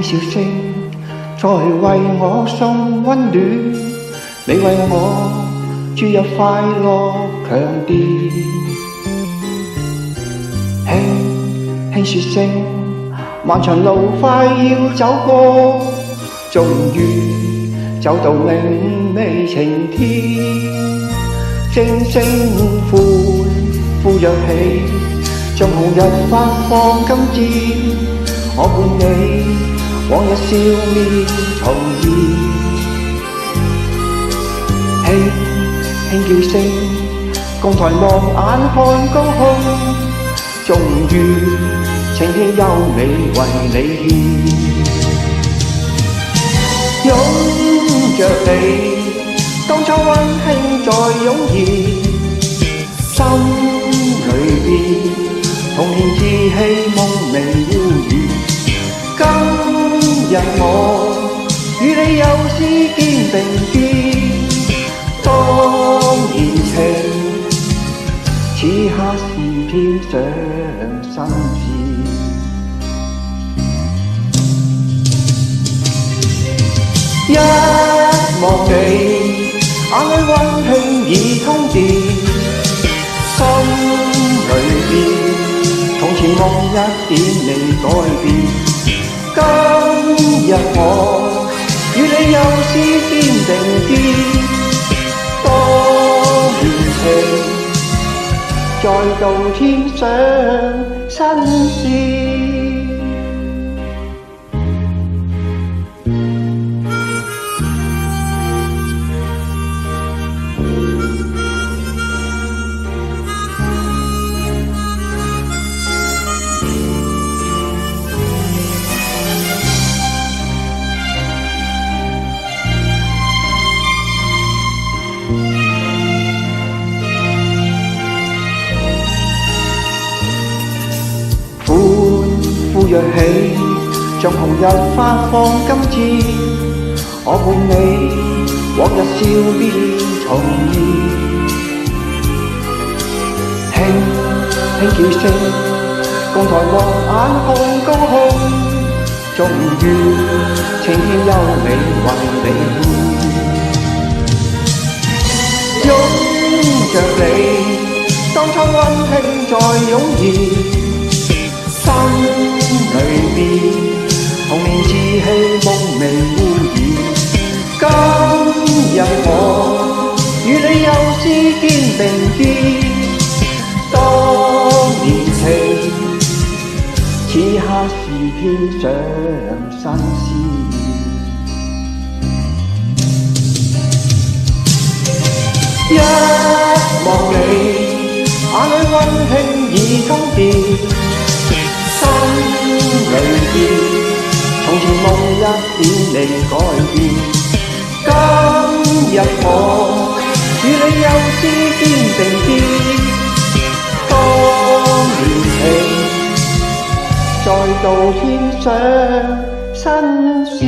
笑聲再為我送溫暖，你為我注入快樂強電。輕輕說聲，漫長路快要走過，終於走到明媚晴天。聲聲歡呼躍起，像紅日發放金箭，我伴你往日笑面重現。輕輕叫聲，共抬望眼看高空，終於晴天優美為你獻。擁着你，當初溫馨再湧現，心裏邊童年稚氣夢未污染。今日我與你又是肩並肩，當然情此刻是天上新鮮。一望你，眼裏溫馨已通電，心裏邊從前夢一點未改變。今日我與你又是肩並肩，當年情再度添上新鮮。歡呼躍起，像紅日發放金箭，我伴你往日笑面重現。輕輕叫聲，共抬望眼看高空，終於晴天優美為你獻。擁着你，當初溫馨再湧現，心裏邊童年稚氣夢未污染。今日我與你又是肩並肩，當年情此刻是天上新鮮。一望你，眼裏溫馨已通電，心裏邊從前夢一點未改變。今日我與你又是肩並肩，當年情再度添上新鮮。